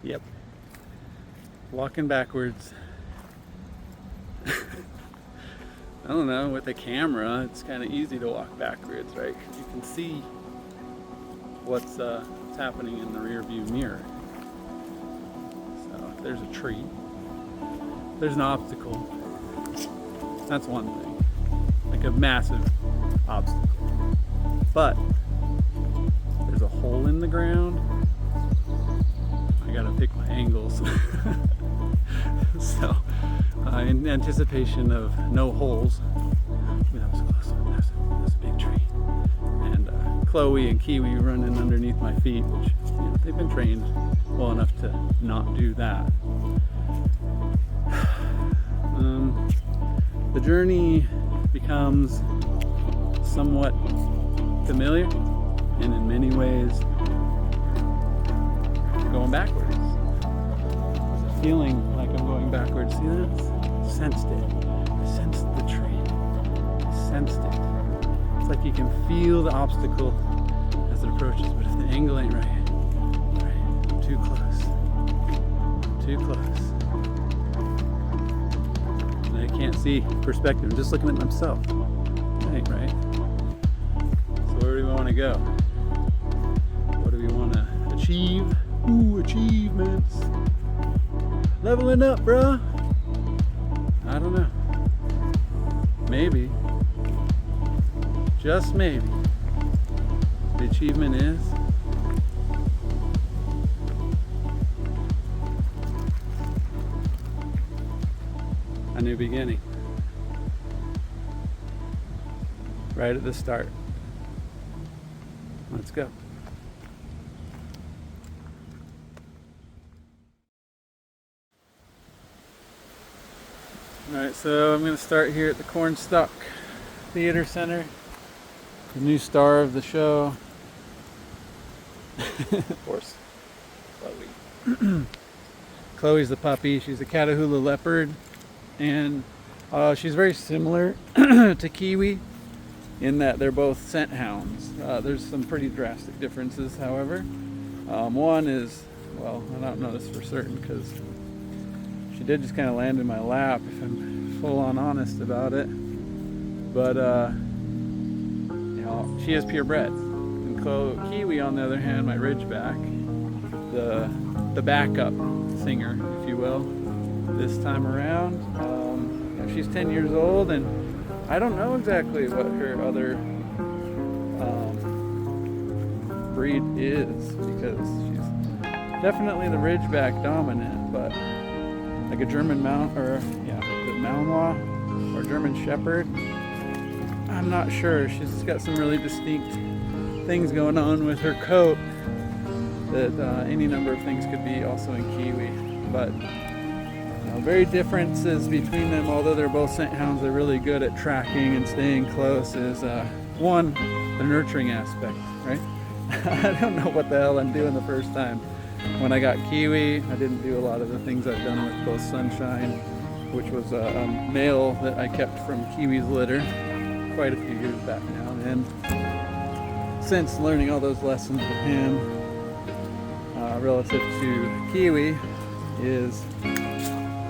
Yep. Walking backwards. I don't know, with a camera, it's kind of easy to walk backwards, right? Because you can see what's happening in the rear view mirror. So if there's a tree, there's an obstacle. That's one thing, like a massive obstacle. But there's a hole in the ground. I gotta pick my angles. So, in anticipation of no holes, that was close. That's a big tree. And Chloe and Kiwi running underneath my feet, which they've been trained well enough to not do that. The journey becomes somewhat familiar, and in many ways, going backwards. Feeling like I'm going backwards. See that? Sensed it. I sensed the tree. I sensed it. It's like you can feel the obstacle as it approaches, but if the angle ain't right, I'm too close. I'm too close. And I can't see perspective. I'm just looking at myself. That ain't right. So where do we want to go? What do we want to achieve? Ooh, achievements. Leveling up, bruh. I don't know. Maybe, just maybe, the achievement is a new beginning. Right at the start. Let's go. Alright, so I'm going to start here at the Cornstalk Theater Center. The new star of the show. Of course, Chloe. Chloe's the puppy. She's a Catahoula leopard. And she's very similar to Kiwi in that they're both scent hounds. There's some pretty drastic differences, however. One is, well, I don't know this for certain because she did just kind of land in my lap, if I'm full on honest about it. But, she is purebred. And Kiwi, on the other hand, my Ridgeback, the backup singer, if you will, this time around. She's 10 years old, and I don't know exactly what her other breed is, because she's definitely the Ridgeback dominant, but like a German the Malinois or German Shepherd, I'm not sure. She's got some really distinct things going on with her coat that any number of things could be also in Kiwi, but very differences between them. Although they're both scent hounds, they're really good at tracking and staying close. Is one, the nurturing aspect, right? I don't know what the hell I'm doing the first time. When I got Kiwi, I didn't do a lot of the things I've done with both Sunshine, which was a male that I kept from Kiwi's litter quite a few years back now. And since learning all those lessons with him, relative to Kiwi, is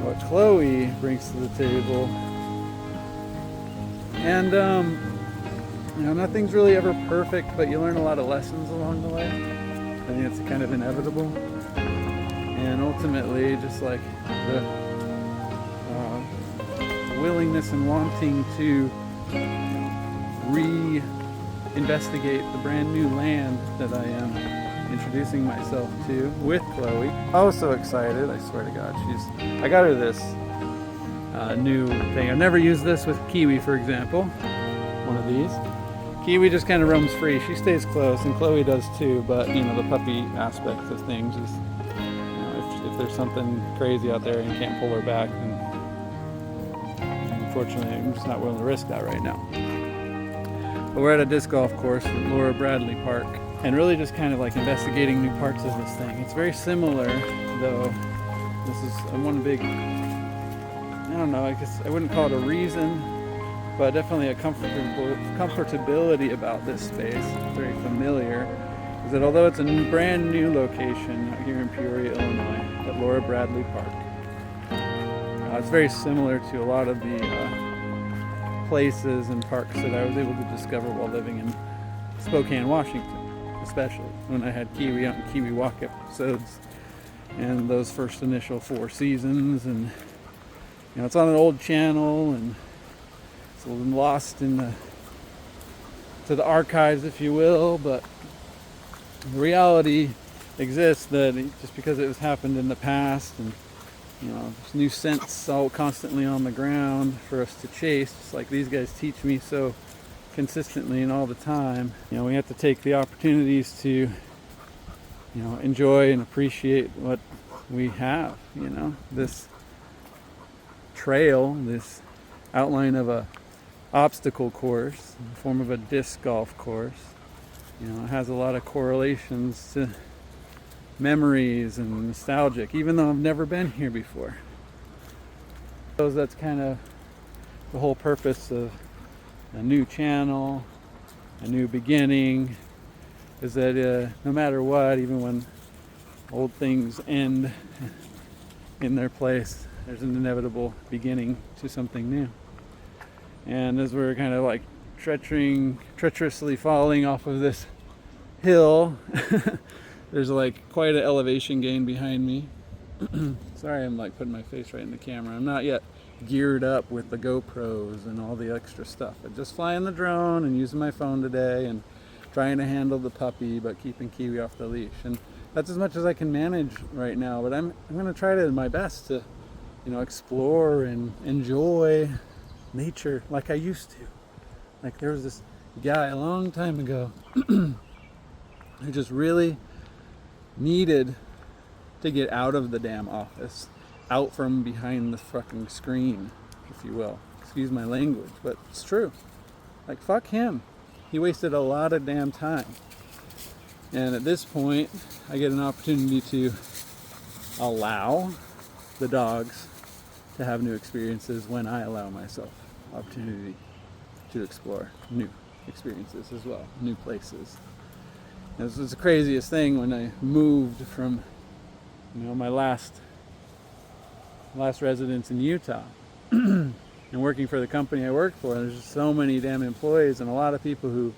what Chloe brings to the table. And nothing's really ever perfect, but you learn a lot of lessons along the way. I think it's kind of inevitable. And ultimately, just like the willingness and wanting to re-investigate the brand new land that I am introducing myself to with Chloe. I was so excited, I swear to God. I got her this new thing. I've never used this with Kiwi, for example. One of these. Kiwi just kind of roams free. She stays close, and Chloe does too, but the puppy aspect of things is, if there's something crazy out there and you can't pull her back, then unfortunately I'm just not willing to risk that right now. But we're at a disc golf course at Laura Bradley Park, and really just kind of like investigating new parts of this thing. It's very similar, though. This is one big, I don't know, I guess I wouldn't call it a reason, but definitely a comfortability about this space. It's very familiar, is that although it's a brand new location out here in Peoria, Illinois, at Laura Bradley Park, it's very similar to a lot of the places and parks that I was able to discover while living in Spokane, Washington, especially when I had Kiwi out in Kiwi Walk episodes and those first initial 4 seasons. And it's on an old channel and it's a little lost in the archives, if you will, but the reality exists that just because it has happened in the past, and there's new scents all constantly on the ground for us to chase, just like these guys teach me so consistently and all the time. We have to take the opportunities to enjoy and appreciate what we have. This trail, this outline of a obstacle course in the form of a disc golf course, it has a lot of correlations to memories and nostalgic, even though I've never been here before. So that's kind of the whole purpose of a new channel, a new beginning, is that no matter what, even when old things end in their place, there's an inevitable beginning to something new. And as we're kind of like treacherously falling off of this hill, there's like quite an elevation gain behind me. Sorry, I'm like putting my face right in the camera. I'm not yet geared up with the GoPros and all the extra stuff. I'm just flying the drone and using my phone today and trying to handle the puppy, but keeping Kiwi off the leash. And that's as much as I can manage right now. But I'm going to try to my best to, explore and enjoy nature like I used to. Like there was this guy a long time ago who just really needed to get out of the damn office, out from behind the fucking screen, if you will. Excuse my language, but it's true. Like, fuck him. He wasted a lot of damn time. And at this point, I get an opportunity to allow the dogs to have new experiences when I allow myself opportunity to explore new experiences as well, new places. This was the craziest thing when I moved from, my last residence in Utah and working for the company I worked for. There's just so many damn employees and a lot of people who,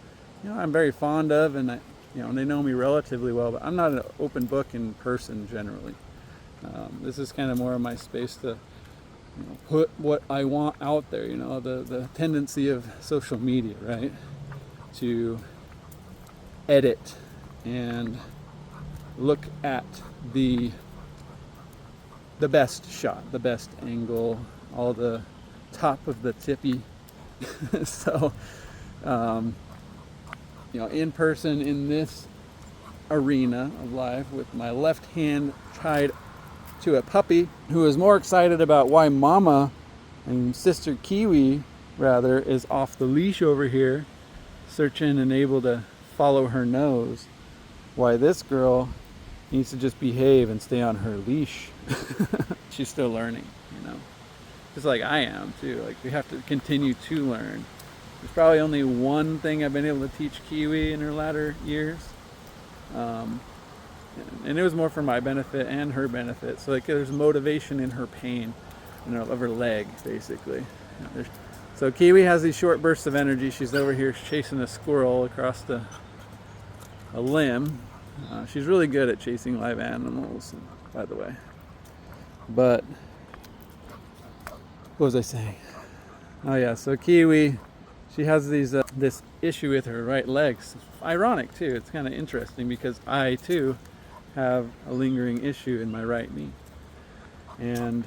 I'm very fond of, and they know me relatively well, but I'm not an open book in person generally. This is kind of more of my space to put what I want out there, the tendency of social media, right? To edit and look at the best shot, the best angle, all the top of the tippy. So, in person in this arena of life with my left hand tied to a puppy who is more excited about why mama and sister Kiwi rather is off the leash over here searching and able to follow her nose, why this girl needs to just behave and stay on her leash. She's still learning, just like I am too. Like, we have to continue to learn. There's probably only one thing I've been able to teach Kiwi in her latter years, and it was more for my benefit and her benefit. So like, there's motivation in her pain, of her leg, basically. So Kiwi has these short bursts of energy. She's over here chasing a squirrel across a limb. She's really good at chasing live animals, by the way. But what was I saying? Oh yeah, so Kiwi, she has this issue with her right leg. It's ironic too. It's kind of interesting because I too have a lingering issue in my right knee. And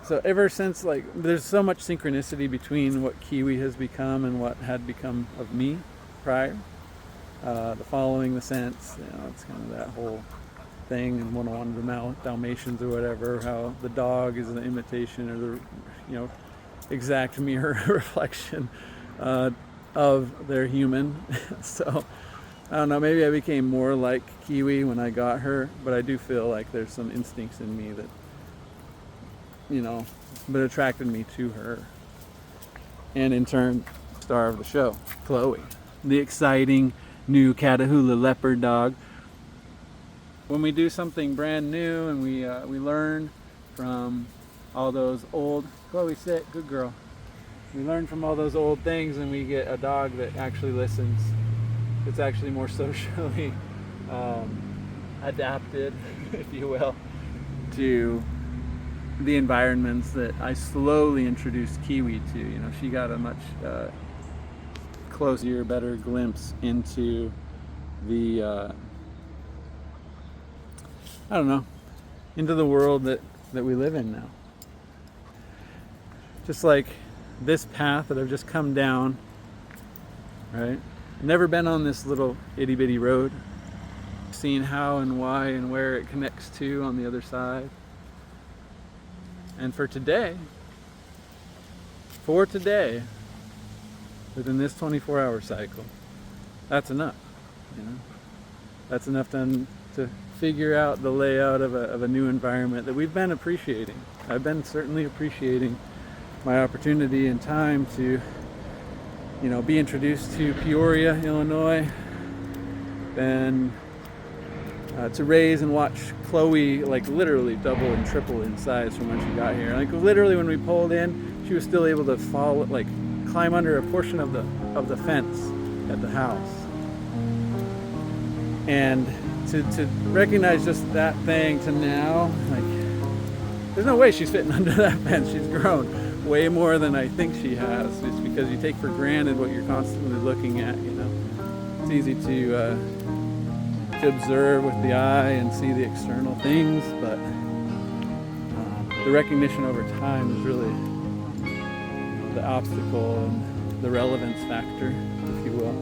so ever since, there's so much synchronicity between what Kiwi has become and what had become of me prior. The following the scents, it's kind of that whole thing, and 101 of the Dalmatians or whatever, how the dog is an imitation or the, exact mirror reflection of their human. So I don't know, maybe I became more like Kiwi when I got her, but I do feel like there's some instincts in me that, but attracted me to her. And in turn, star of the show, Chloe, the exciting, new Catahoula leopard dog. When we do something brand new and we learn from all those old, Chloe, sit, good girl. We learn from all those old things and we get a dog that actually listens. It's actually more socially adapted, if you will, to the environments that I slowly introduced Kiwi to. You know, she got a much closer, better glimpse into the I don't know, into the world that we live in now. Just like this path that I've just come down, right? Never been on this little itty bitty road, seen how and why and where it connects to on the other side. And for today, within this 24-hour cycle, that's enough. You know, that's enough to figure out the layout of a new environment that we've been appreciating. I've been certainly appreciating my opportunity and time to, you know, be introduced to Peoria, Illinois, then to raise and watch Chloe like literally double and triple in size from when she got here. Like literally when we pulled in, she was still able to follow, like climb under a portion of the fence at the house. And to recognize just that thing to now, like there's no way she's fitting under that fence. She's grown way more than I think she has. It's because you take for granted what you're constantly looking at, you know. It's easy to observe with the eye and see the external things, but the recognition over time is really the obstacle and the relevance factor, if you will,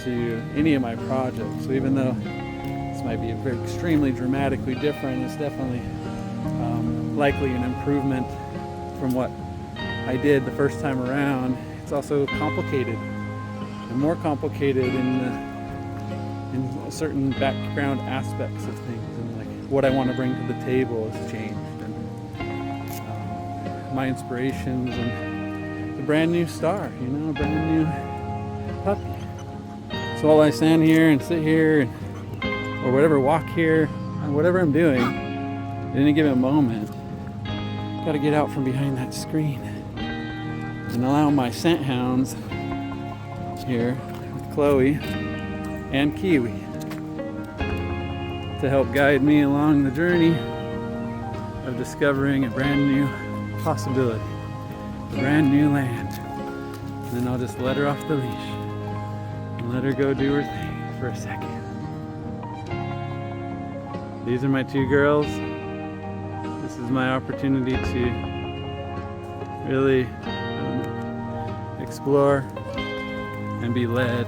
to any of my projects. So even though this might be very extremely dramatically different, it's definitely likely an improvement from what I did the first time around. It's also complicated and more complicated in certain background aspects of things, and like what I want to bring to the table has changed, and my inspirations, and the brand new star, you know, a brand new puppy. So while I stand here and sit here, or whatever, walk here, whatever I'm doing, at any given moment, got to get out from behind that screen and allow my scent hounds here with Chloe and Kiwi to help guide me along the journey of discovering a brand new possibility, a brand new land. And then I'll just let her off the leash and let her go do her thing for a second. These are my two girls. This is my opportunity to really explore and be led.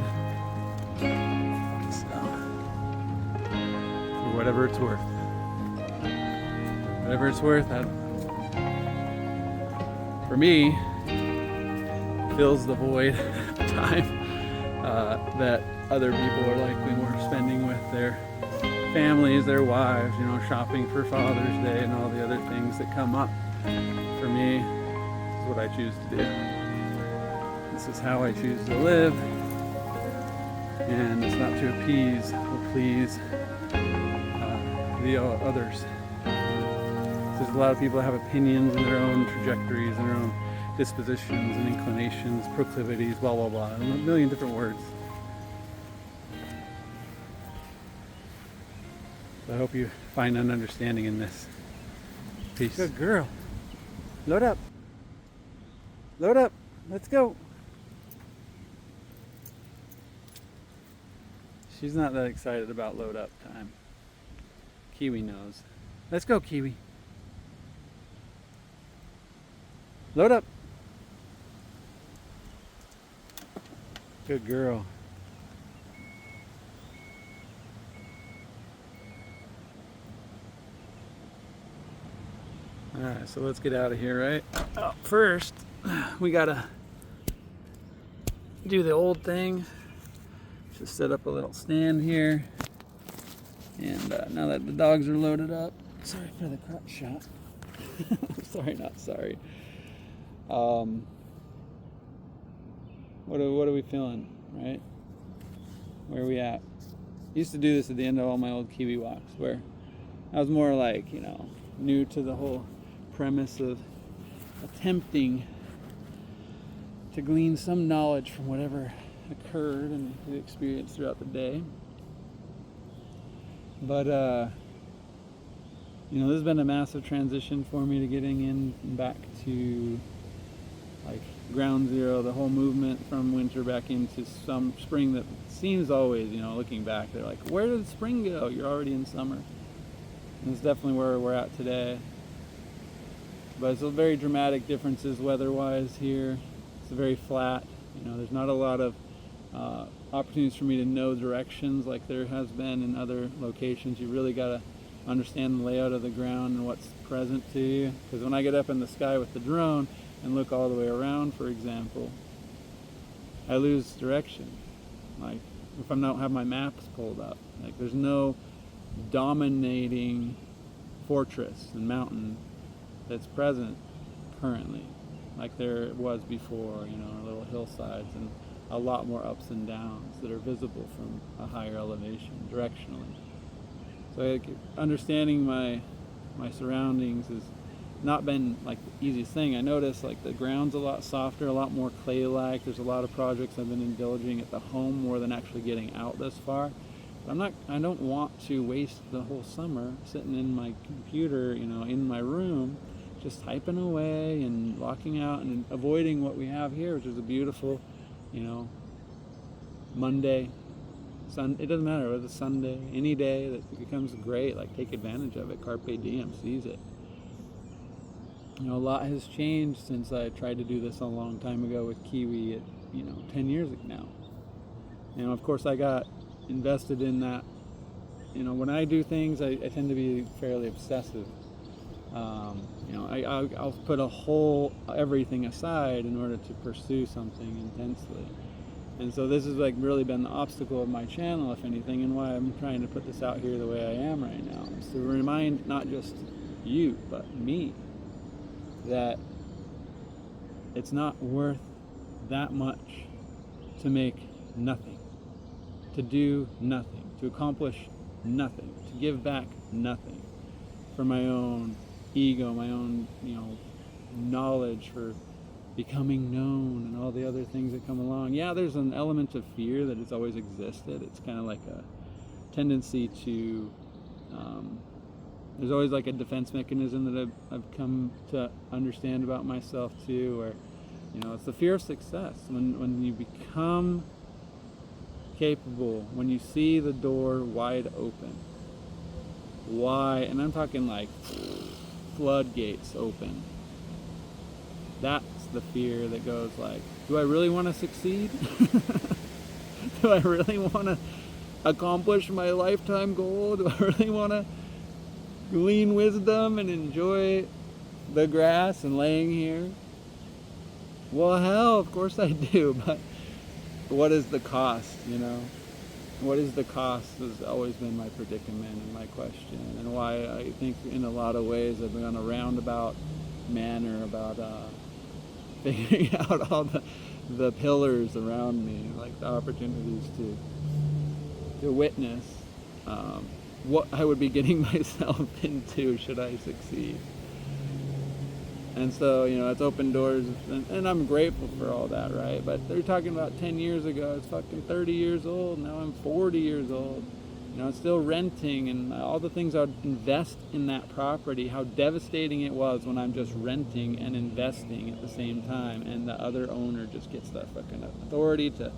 So, for whatever it's worth. Whatever it's worth, for me, fills the void of time that other people are likely more spending with their families, their wives, you know, shopping for Father's Day and all the other things that come up. For me, this is what I choose to do. This is how I choose to live. And it's not to appease or please the others. There's a lot of people that have opinions and their own trajectories and their own dispositions and inclinations, proclivities, blah, blah, blah, a million different words. So I hope you find an understanding in this. Peace. Good girl. Load up. Load up. Let's go. She's not that excited about load up time. Kiwi knows. Let's go, Kiwi. Load up. Good girl. Alright, so let's get out of here, right? Oh, first, we gotta do the old thing. Just set up a little stand here. And now that the dogs are loaded up, sorry for the crotch shot. Sorry, not sorry. What are we feeling, right? where are we at? I used to do this at the end of all my old Kiwi walks, where I was more like, new to the whole premise of attempting to glean some knowledge from whatever occurred and the experience throughout the day. But this has been a massive transition for me to getting in back to like ground zero, the whole movement from winter back into some spring that seems always, looking back, they're like, where did spring go? You're already in summer. And it's definitely where we're at today. But it's a very dramatic differences weather-wise here. It's very flat. There's not a lot of opportunities for me to know directions like there has been in other locations. You really got to understand the layout of the ground and what's present to you. Because when I get up in the sky with the drone and look all the way around, for example, I lose direction. Like if I don't have my maps pulled up, like there's no dominating fortress and mountain that's present currently like there was before, little hillsides and a lot more ups and downs that are visible from a higher elevation directionally. So understanding my surroundings has not been like the easiest thing. I noticed like the ground's a lot softer, a lot more clay-like. There's a lot of projects I've been indulging at the home more than actually getting out this far. But I don't want to waste the whole summer sitting in my computer, in my room, just typing away and locking out and avoiding what we have here, which is a beautiful, Monday, it doesn't matter whether it's Sunday, any day that becomes great, like take advantage of it, carpe diem, seize it. A lot has changed since I tried to do this a long time ago with Kiwi at, 10 years ago now. Of course I got invested in that. When I do things, I tend to be fairly obsessive. I'll put everything aside in order to pursue something intensely. And so this has like really been the obstacle of my channel, if anything, and why I'm trying to put this out here the way I am right now. Is to remind not just you, but me, that it's not worth that much to make nothing, to do nothing, to accomplish nothing, to give back nothing for my own ego, my own, knowledge, for becoming known and all the other things that come along. Yeah, there's an element of fear that has always existed. It's kind of like a tendency to, there's always like a defense mechanism that I've come to understand about myself too, where, it's the fear of success. When you become capable, when you see the door wide open, and I'm talking like floodgates open, that's the fear that goes like, do I really want to succeed? Do I really want to accomplish my lifetime goal? Do I really want to glean wisdom and enjoy the grass and laying here? Well, hell, of course I do, but what is the cost, What is the cost has always been my predicament and my question, and why I think in a lot of ways I've been on a roundabout manner about figuring out all the pillars around me, like the opportunities to witness what I would be getting myself into should I succeed. And so, it's open doors, and I'm grateful for all that, right? But they're talking about 10 years ago, it's fucking 30 years old, now I'm 40 years old. It's still renting, and all the things I'd invest in that property, how devastating it was when I'm just renting and investing at the same time, and the other owner just gets that fucking authority to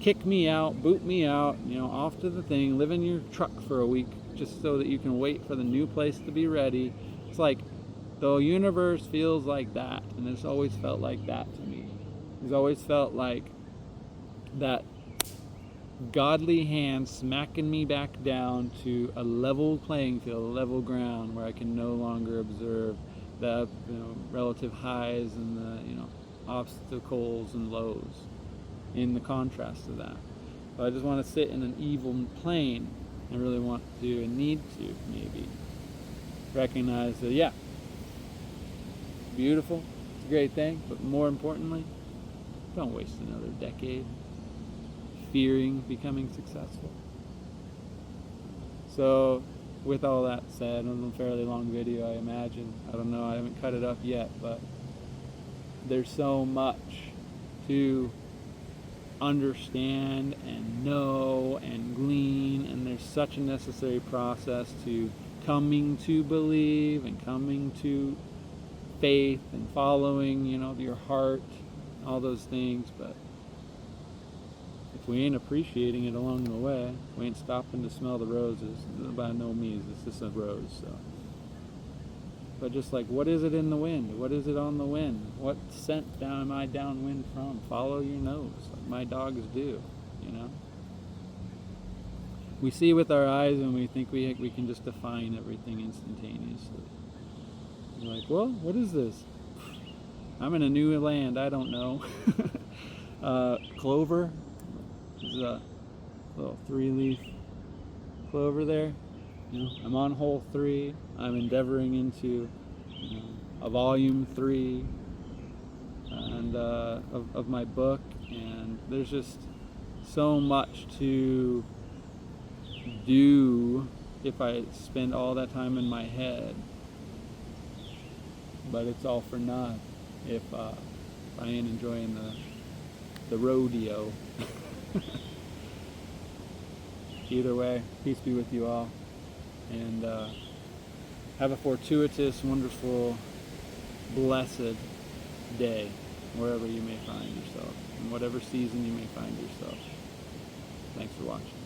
kick me out, boot me out, off to the thing, live in your truck for a week, just so that you can wait for the new place to be ready. It's like, the universe feels like that, and it's always felt like that to me. It's always felt like that godly hand smacking me back down to a level playing field, a level ground where I can no longer observe the relative highs and the obstacles and lows in the contrast to that. So I just want to sit in an even plane. I really want to and need to maybe recognize that, yeah, beautiful, it's a great thing, but more importantly, don't waste another decade fearing becoming successful. So, with all that said, on a fairly long video, I imagine. I don't know, I haven't cut it up yet, but there's so much to understand and know and glean, and there's such a necessary process to coming to believe and coming to faith and following, your heart, all those things. But if we ain't appreciating it along the way, we ain't stopping to smell the roses. By no means is this a rose. So, but just like, what is it in the wind? What is it on the wind? What scent am I downwind from? Follow your nose, like my dogs do. We see with our eyes, and we think we can just define everything instantaneously. You're like, well, what is this? I'm in a new land. I don't know. Clover. There's a little 3-leaf clover there. I'm on hole 3. I'm endeavoring into a volume 3 and of my book, and there's just so much to do if I spend all that time in my head, but it's all for naught if I ain't enjoying the rodeo. Either way, peace be with you all, and have a fortuitous, wonderful, blessed day wherever you may find yourself, in whatever season you may find yourself. Thanks for watching.